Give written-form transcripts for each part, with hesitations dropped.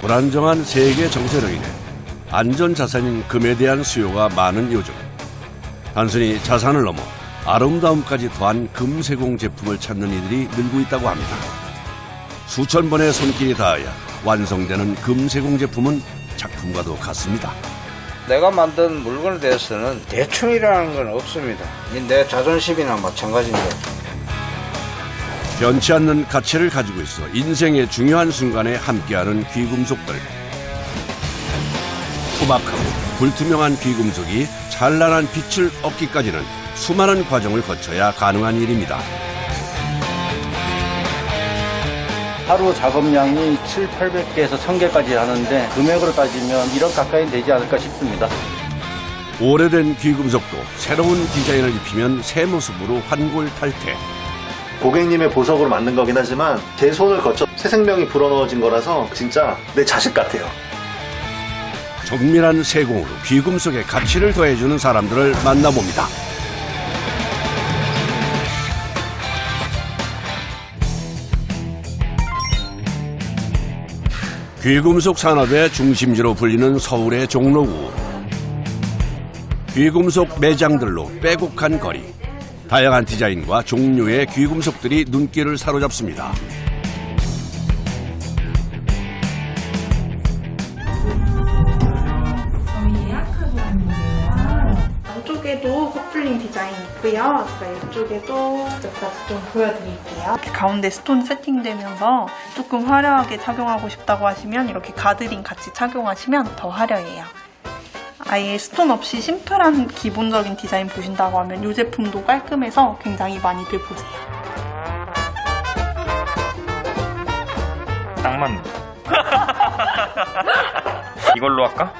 불안정한 세계 정세로 인해 안전자산인 금에 대한 수요가 많은 요즘, 단순히 자산을 넘어 아름다움까지 더한 금세공 제품을 찾는 이들이 늘고 있다고 합니다. 수천 번의 손길이 닿아야 완성되는 금세공 제품은 작품과도 같습니다. 내가 만든 물건에 대해서는 대충이라는 건 없습니다. 내 자존심이나 마찬가지인데. 변치 않는 가치를 가지고 있어 인생의 중요한 순간에 함께하는 귀금속들. 투박하고 불투명한 귀금속이 찬란한 빛을 얻기까지는 수많은 과정을 거쳐야 가능한 일입니다. 하루 작업량이 700~800개에서 1000개까지 하는데 금액으로 따지면 1억 가까이 되지 않을까 싶습니다. 오래된 귀금속도 새로운 디자인을 입히면 새 모습으로 환골탈태. 고객님의 보석으로 만든 거긴 하지만 제 손을 거쳐 새 생명이 불어넣어진 거라서 진짜 내 자식 같아요. 정밀한 세공으로 귀금속의 가치를 더해주는 사람들을 만나봅니다. 귀금속 산업의 중심지로 불리는 서울의 종로구. 귀금속 매장들로 빼곡한 거리. 다양한 디자인과 종류의 귀금속들이 눈길을 사로잡습니다. 안쪽에도 커플링 디자인 있고요. 제가 이쪽에도 여기까지 좀 보여드릴게요. 이렇게 가운데 스톤 세팅되면서 조금 화려하게 착용하고 싶다고 하시면 이렇게 가드링 같이 착용하시면 더 화려해요. 아예 스톤 없이 심플한 기본적인 디자인 보신다고 하면 이 제품도 깔끔해서 굉장히 많이들 보세요. 딱 맞네. 이걸로 할까?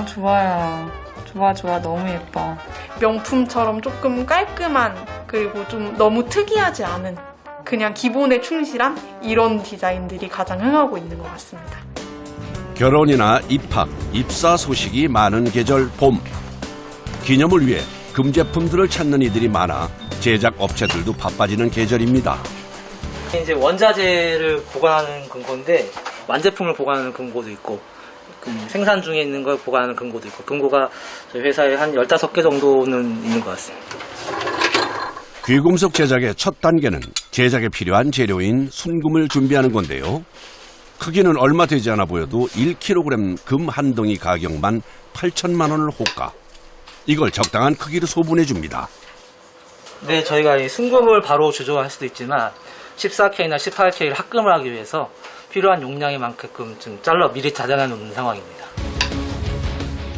좋아요. 좋아. 너무 예뻐. 명품처럼 조금 깔끔한, 그리고 좀 너무 특이하지 않은, 그냥 기본에 충실한 이런 디자인들이 가장 흥하고 있는 것 같습니다. 결혼이나 입학, 입사 소식이 많은 계절 봄. 기념을 위해 금제품들을 찾는 이들이 많아 제작 업체들도 바빠지는 계절입니다. 이제 원자재를 보관하는 금고인데 완제품을 보관하는 금고도 있고 생산 중에 있는 걸 보관하는 금고도 있고 금고가 저희 회사에 한 15개 정도는 있는 것 같습니다. 귀금속 제작의 첫 단계는 제작에 필요한 재료인 순금을 준비하는 건데요. 크기는 얼마 되지 않아 보여도 1kg 금 한 덩이 가격만 8천만 원을 호가. 이걸 적당한 크기로 소분해 줍니다. 네, 저희가 이 순금을 바로 조절할 수도 있지만 14K나 18K를 합금을 하기 위해서 필요한 용량에 만큼 좀 잘라 미리 자장해 놓는 상황입니다.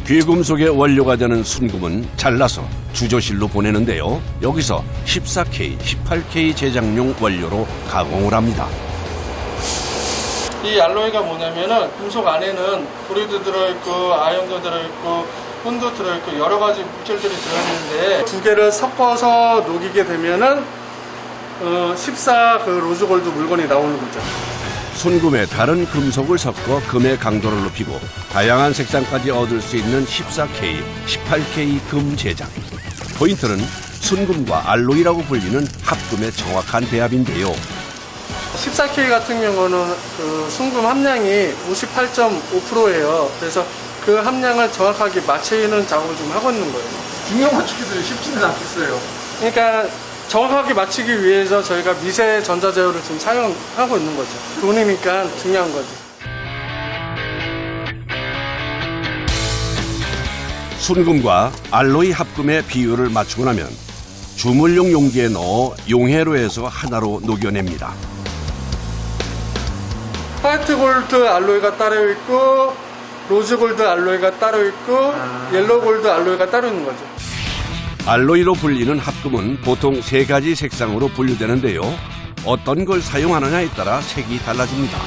귀금속의 원료가 되는 순금은 잘라서 주조실로 보내는데요. 여기서 14K, 18K 제작용 원료로 가공을 합니다. 이 알로이가 뭐냐면은 금속 안에는 보리도 들어있고 아연도 들어있고 혼도 들어있고 여러 가지 물질들이 들어있는데 두 개를 섞어서 녹이게 되면은 14 그 로즈골드 물건이 나오는 거죠. 순금에 다른 금속을 섞어 금의 강도를 높이고 다양한 색상까지 얻을 수 있는 14K, 18K 금 제작. 포인트는 순금과 알로이라고 불리는 합금의 정확한 배합인데요. 14K 같은 경우는 그 순금 함량이 58.5%예요. 그래서 그 함량을 정확하게 맞추는 작업을 좀 하고 있는 거예요. 중요 맞추기도 쉽지는 않겠어요. 그러니까 정확하게 맞추기 위해서 저희가 미세 전자제어를 지금 사용하고 있는 거죠. 돈이니까 중요한 거죠. 순금과 알로이 합금의 비율을 맞추고 나면 주물용 용기에 넣어 용해로 해서 하나로 녹여냅니다. 화이트 골드 알로이가 따로 있고 로즈 골드 알로이가 따로 있고 옐로우 골드 알로이가 따로 있는 거죠. 알로이로 불리는 합금은 보통 3가지 색상으로 분류되는데요. 어떤 걸 사용하느냐에 따라 색이 달라집니다.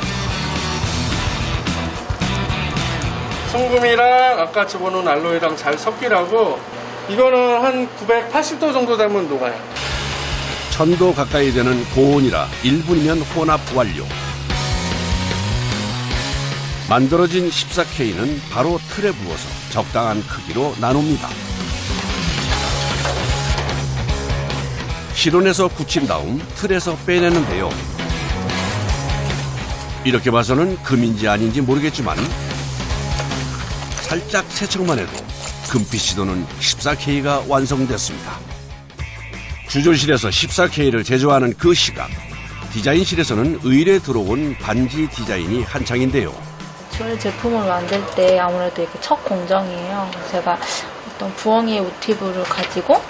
순금이랑 아까 집어넣은 알로이랑 잘 섞이라고 이거는 한 980도 정도 되면 녹아요. 1000도 가까이 되는 고온이라 1분이면 혼합 완료. 만들어진 14K는 바로 틀에 부어서 적당한 크기로 나눕니다. 실온에서 굳힌 다음 틀에서 빼내는데요. 이렇게 봐서는 금인지 아닌지 모르겠지만 살짝 세척만 해도 금빛 시도는 14K가 완성됐습니다. 주조실에서 14K를 제조하는 그 시각, 디자인실에서는 의뢰 들어온 반지 디자인이 한창인데요. 저희 제품을 만들 때 아무래도 이게 첫 공정이에요. 제가 어떤 부엉이 모티브를 가지고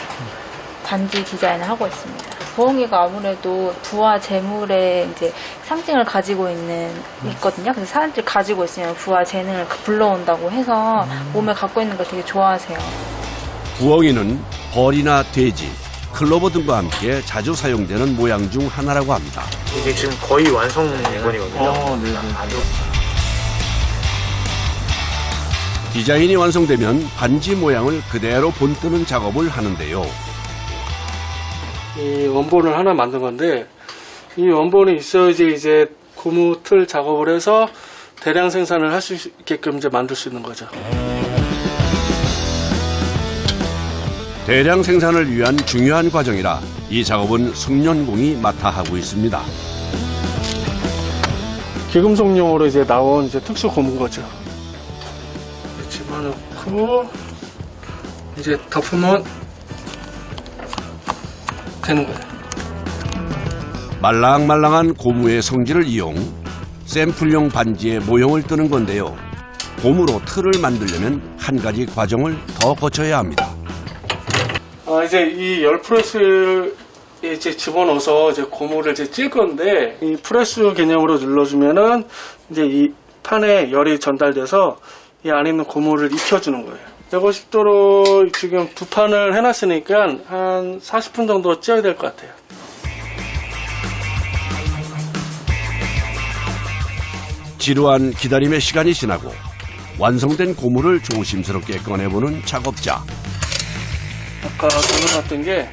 반지 디자인을 하고 있습니다. 부엉이가 아무래도 부와 재물의 이제 상징을 가지고 있거든요. 그래서 사람들이 가지고 있으면 부와 재능을 불러온다고 해서 몸에 갖고 있는 걸 되게 좋아하세요. 부엉이는 벌이나 돼지, 클로버 등과 함께 자주 사용되는 모양 중 하나라고 합니다. 이게 지금 거의 완성 물건이거든요. 네네. 디자인이 완성되면 반지 모양을 그대로 본뜨는 작업을 하는데요. 이 원본을 하나 만든 건데 이 원본이 있어야지 이제 고무 틀 작업을 해서 대량 생산을 할 수 있게끔 이제 만들 수 있는 거죠. 대량 생산을 위한 중요한 과정이라 이 작업은 숙련공이 맡아 하고 있습니다. 기금속용으로 이제 나온 이제 특수 고무인 거죠. 집어넣고 이제 덮으면 되는 거예요. 말랑말랑한 고무의 성질을 이용 샘플용 반지의 모형을 뜨는 건데요. 고무로 틀을 만들려면 한 가지 과정을 더 거쳐야 합니다. 이제 이 열 프레스에 이제 집어넣어서 이제 고무를 이제 찔 건데 이 프레스 개념으로 눌러주면은 이제 이 판에 열이 전달돼서 이 안에 있는 고무를 익혀주는 거예요. 150도로 지금 두 판을 해놨으니까 한 40분 정도 쪄야 될 것 같아요. 지루한 기다림의 시간이 지나고 완성된 고무를 조심스럽게 꺼내보는 작업자. 아까 돌려놨던 게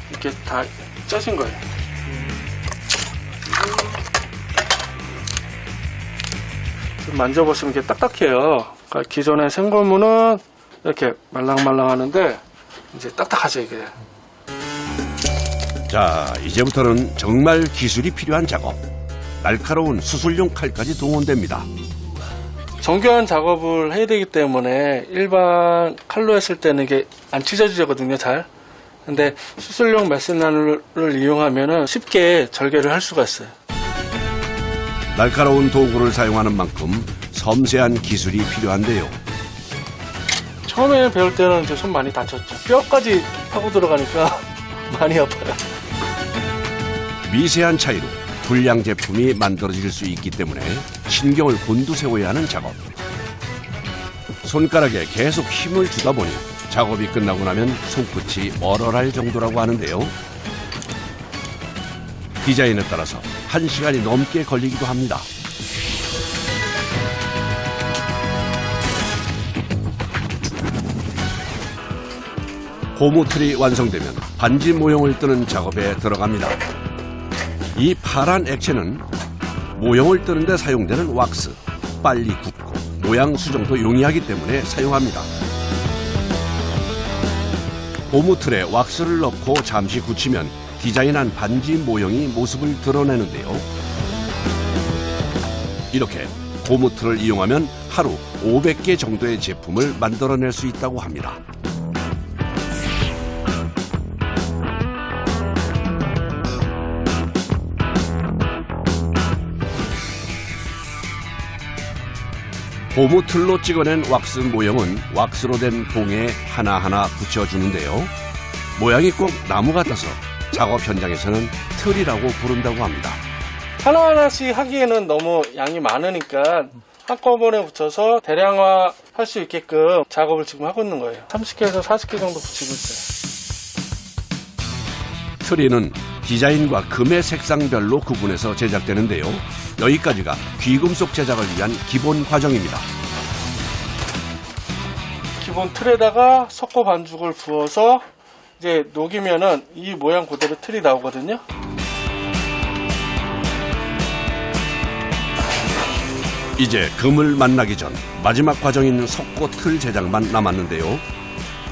이렇게 다 쪄진 거예요. 지금 만져보시면 이게 딱딱해요. 그러니까 기존의 생고무는 이렇게 말랑말랑하는데 이제 딱딱하죠 이게. 자, 이제부터는 정말 기술이 필요한 작업. 날카로운 수술용 칼까지 동원됩니다. 정교한 작업을 해야 되기 때문에 일반 칼로 했을 때는 이게 안 찢어지거든요, 잘. 근데 수술용 메스난을 이용하면 쉽게 절개를 할 수가 있어요. 날카로운 도구를 사용하는 만큼 섬세한 기술이 필요한데요. 처음에 배울 때는 이제 손 많이 다쳤죠. 뼈까지 파고 들어가니까 많이 아파요. 미세한 차이로 불량 제품이 만들어질 수 있기 때문에 신경을 곤두세워야 하는 작업. 손가락에 계속 힘을 주다 보니 작업이 끝나고 나면 손끝이 얼얼할 정도라고 하는데요. 디자인에 따라서 1시간이 넘게 걸리기도 합니다. 고무 틀이 완성되면 반지 모형을 뜨는 작업에 들어갑니다. 이 파란 액체는 모형을 뜨는 데 사용되는 왁스, 빨리 굳고 모양 수정도 용이하기 때문에 사용합니다. 고무 틀에 왁스를 넣고 잠시 굳히면 디자인한 반지 모형이 모습을 드러내는데요. 이렇게 고무 틀을 이용하면 하루 500개 정도의 제품을 만들어낼 수 있다고 합니다. 고무 틀로 찍어낸 왁스 모형은 왁스로 된 봉에 하나하나 붙여주는데요. 모양이 꼭 나무 같아서 작업 현장에서는 틀이라고 부른다고 합니다. 하나하나씩 하기에는 너무 양이 많으니까 한꺼번에 붙여서 대량화 할 수 있게끔 작업을 지금 하고 있는 거예요. 30개에서 40개 정도 붙이고 있어요. 트리는 디자인과 금의 색상별로 구분해서 제작되는데요. 여기까지가 귀금속 제작을 위한 기본 과정입니다. 기본 틀에다가 석고 반죽을 부어서 이제 녹이면은 이 모양 그대로 틀이 나오거든요. 이제 금을 만나기 전 마지막 과정인 석고 틀 제작만 남았는데요.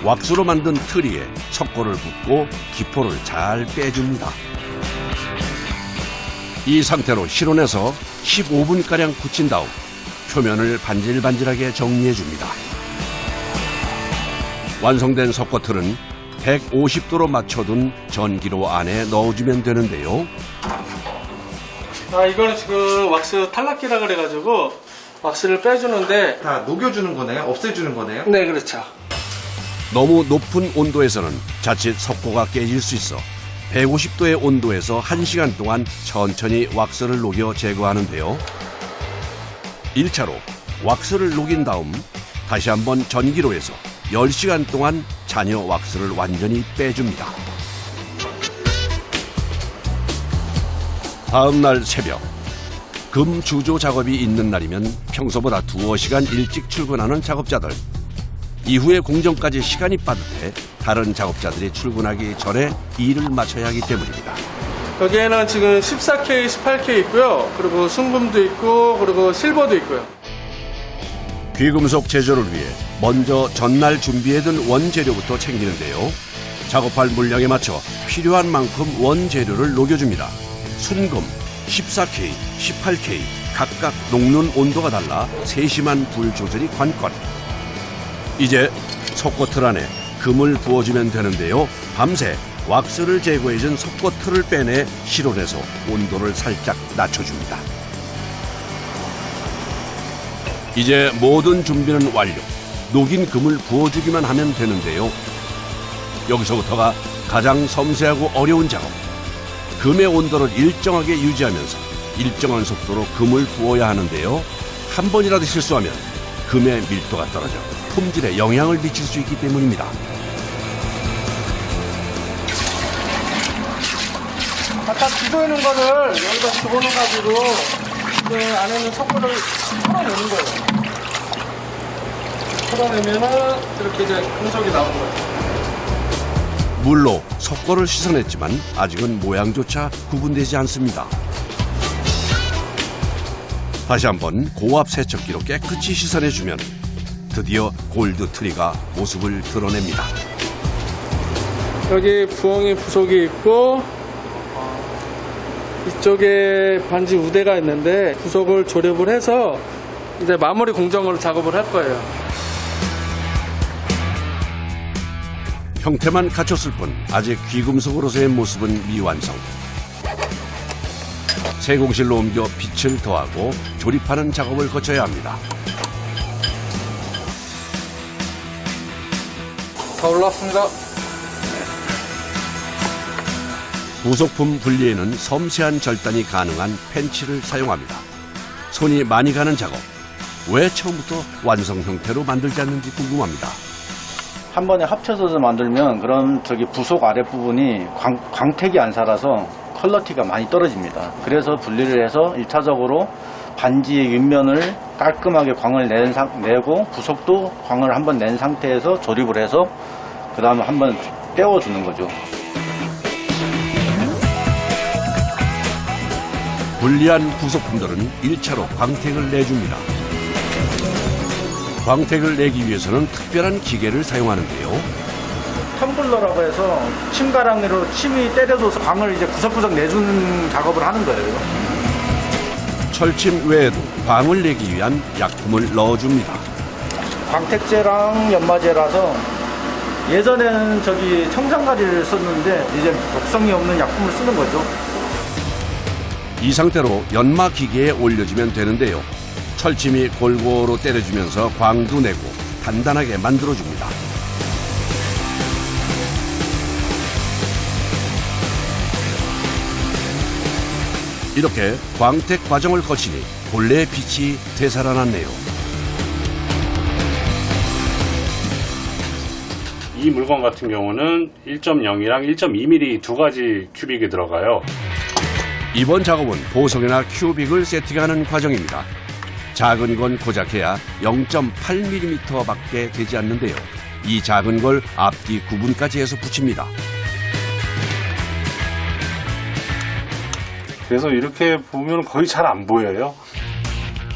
왁스로 만든 트리에 석고를 붓고 기포를 잘 빼줍니다. 이 상태로 실온에서 15분가량 굳힌 다음 표면을 반질반질하게 정리해줍니다. 완성된 석고틀은 150도로 맞춰둔 전기로 안에 넣어주면 되는데요. 이거는 지금 왁스 탈락기라 그래가지고 왁스를 빼주는데. 다 녹여주는 거네요? 없애주는 거네요? 네, 그렇죠. 너무 높은 온도에서는 자칫 석고가 깨질 수 있어 150도의 온도에서 1시간 동안 천천히 왁스를 녹여 제거하는데요. 1차로 왁스를 녹인 다음 다시 한번 전기로해서 10시간 동안 잔여 왁스를 완전히 빼줍니다. 다음 날 새벽, 금 주조 작업이 있는 날이면 평소보다 두어 시간 일찍 출근하는 작업자들. 이후에 공정까지 시간이 빠듯해 다른 작업자들이 출근하기 전에 일을 마쳐야 하기 때문입니다. 여기에는 지금 14K, 18K 있고요. 그리고 순금도 있고, 그리고 실버도 있고요. 귀금속 제조를 위해 먼저 전날 준비해둔 원재료부터 챙기는데요. 작업할 물량에 맞춰 필요한 만큼 원재료를 녹여줍니다. 순금, 14K, 18K 각각 녹는 온도가 달라 세심한 불 조절이 관건. 이제 석고틀 안에 금을 부어주면 되는데요. 밤새 왁스를 제거해준 석고틀을 빼내 실온에서 온도를 살짝 낮춰줍니다. 이제 모든 준비는 완료. 녹인 금을 부어주기만 하면 되는데요. 여기서부터가 가장 섬세하고 어려운 작업. 금의 온도를 일정하게 유지하면서 일정한 속도로 금을 부어야 하는데요. 한 번이라도 실수하면 금의 밀도가 떨어져 품질에 영향을 미칠 수 있기 때문입니다. 아까 뒤도는 거를 여기다 집어넣어가지고 그 안에 있는 석고를 털어내는 거예요. 털어내면은 이렇게 이제 금속이 나오는 거예요. 물로 석고를 씻어냈지만 아직은 모양조차 구분되지 않습니다. 다시 한번 고압 세척기로 깨끗이 씻어내주면 드디어 골드 트리가 모습을 드러냅니다. 여기 부엉이 부속이 있고 이쪽에 반지 우대가 있는데 부속을 조립을 해서 이제 마무리 공정으로 작업을 할 거예요. 형태만 갖췄을 뿐 아직 귀금속으로서의 모습은 미완성. 세공실로 옮겨 빛을 더하고 조립하는 작업을 거쳐야 합니다. 다 올라왔습니다. 부속품 분리에는 섬세한 절단이 가능한 펜치를 사용합니다. 손이 많이 가는 작업. 왜 처음부터 완성 형태로 만들지 않는지 궁금합니다. 한 번에 합쳐서 만들면 그런 부속 아랫부분이 광택이 안 살아서 퀄리티가 많이 떨어집니다. 그래서 분리를 해서 1차적으로 반지의 윗면을 깔끔하게 광을 내고 부속도 광을 한번 낸 상태에서 조립을 해서 그 다음에 한번 떼어주는 거죠. 분리한 부속품들은 1차로 광택을 내줍니다. 광택을 내기 위해서는 특별한 기계를 사용하는데요. 텀블러라고 해서 침가랑이로 침이 때려줘서 광을 이제 구석구석 내주는 작업을 하는 거예요. 철침 외에도 광을 내기 위한 약품을 넣어줍니다. 광택제랑 연마제라서 예전에는 청산가리를 썼는데 이제 독성이 없는 약품을 쓰는 거죠. 이 상태로 연마 기계에 올려주면 되는데요. 철침이 골고루 때려주면서 광도 내고 단단하게 만들어줍니다. 이렇게 광택 과정을 거치니 본래의 빛이 되살아났네요. 이 물건 같은 경우는 1.0이랑 1.2mm 두 가지 큐빅이 들어가요. 이번 작업은 보석이나 큐빅을 세팅하는 과정입니다. 작은 건 고작해야 0.8mm 밖에 되지 않는데요. 이 작은 걸 앞뒤 구분까지 해서 붙입니다. 그래서 이렇게 보면 거의 잘 안 보여요.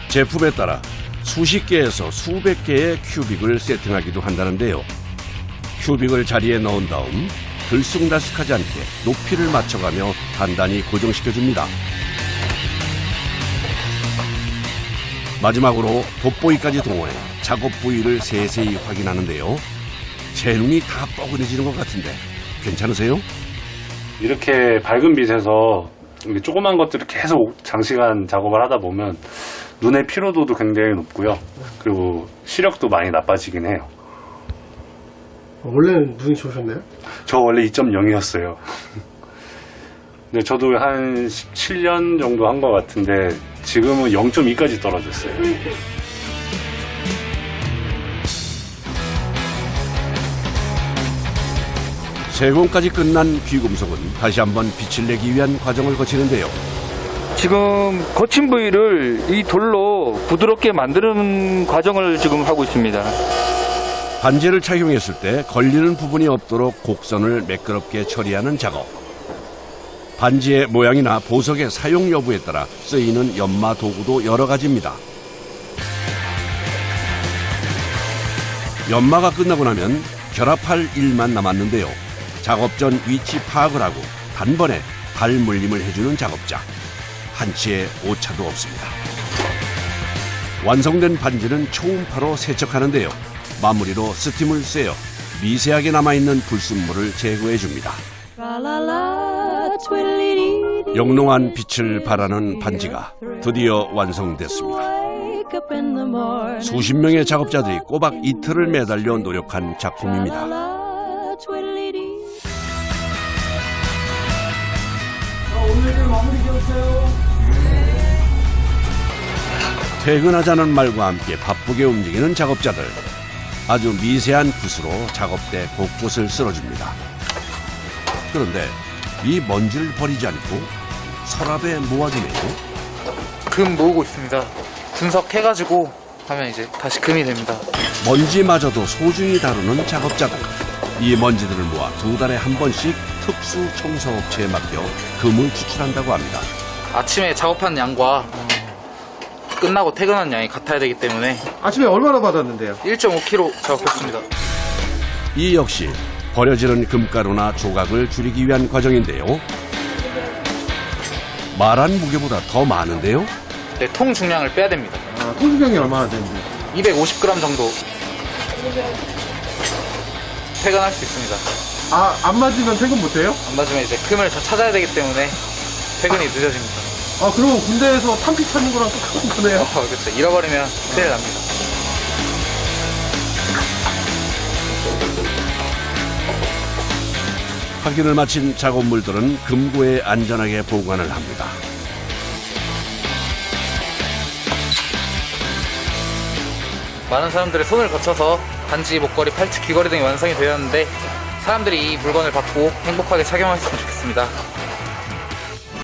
제품에 따라 수십 개에서 수백 개의 큐빅을 세팅하기도 한다는데요. 큐빅을 자리에 넣은 다음 들쑥날쑥하지 않게 높이를 맞춰가며 단단히 고정시켜줍니다. 마지막으로 돋보이까지 동원해 작업 부위를 세세히 확인하는데요. 제 눈이 다 뻐근해지는 것 같은데 괜찮으세요? 이렇게 밝은 빛에서 이렇게 조그만 것들을 계속 장시간 작업을 하다 보면 눈의 피로도도 굉장히 높고요. 그리고 시력도 많이 나빠지긴 해요. 원래는 눈이 좋으셨나요? 저 원래 2.0이었어요. 근데 저도 한 17년 정도 한 것 같은데 지금은 0.2까지 떨어졌어요. 세공까지 끝난 귀금속은 다시 한번 빛을 내기 위한 과정을 거치는데요. 지금 거친 부위를 이 돌로 부드럽게 만드는 과정을 지금 하고 있습니다. 반지를 착용했을 때 걸리는 부분이 없도록 곡선을 매끄럽게 처리하는 작업. 반지의 모양이나 보석의 사용 여부에 따라 쓰이는 연마 도구도 여러 가지입니다. 연마가 끝나고 나면 결합할 일만 남았는데요. 작업 전 위치 파악을 하고 단번에 달 물림을 해주는 작업자. 한치의 오차도 없습니다. 완성된 반지는 초음파로 세척하는데요. 마무리로 스팀을 쐬어 미세하게 남아있는 불순물을 제거해줍니다. 영롱한 빛을 발하는 반지가 드디어 완성됐습니다. 수십 명의 작업자들이 꼬박 이틀을 매달려 노력한 작품입니다. 오늘 마무리 지었어요. 퇴근하자는 말과 함께 바쁘게 움직이는 작업자들. 아주 미세한 붓으로 작업대 곳곳을 쓸어줍니다. 그런데 이 먼지를 버리지 않고 서랍에 모아두네요. 금 모으고 있습니다. 분석해가지고 하면 이제 다시 금이 됩니다. 먼지마저도 소중히 다루는 작업자들. 이 먼지들을 모아 2달에 한 번씩 특수 청소업체에 맡겨 금을 추출한다고 합니다. 아침에 작업한 양과 끝나고 퇴근한 양이 같아야 되기 때문에 아침에 얼마나 받았는데요? 1.5kg 작업했습니다. 이 역시 버려지는 금가루나 조각을 줄이기 위한 과정인데요. 말한 무게보다 더 많은데요. 네, 통 중량을 빼야 됩니다. 아, 통 중량이 얼마나 되는데? 250g 정도 퇴근할 수 있습니다. 아, 안 맞으면 퇴근 못해요? 안 맞으면 이제 금을 더 찾아야 되기 때문에 퇴근이 늦어집니다. 아, 그럼 군대에서 탐피 찾는 거랑 똑같은 거네요? 그렇죠. 잃어버리면 큰일 납니다. 확인을 마친 작업물들은 금고에 안전하게 보관을 합니다. 많은 사람들의 손을 거쳐서 반지, 목걸이, 팔찌, 귀걸이 등이 완성이 되었는데 사람들이 이 물건을 받고 행복하게 착용하셨으면 좋겠습니다.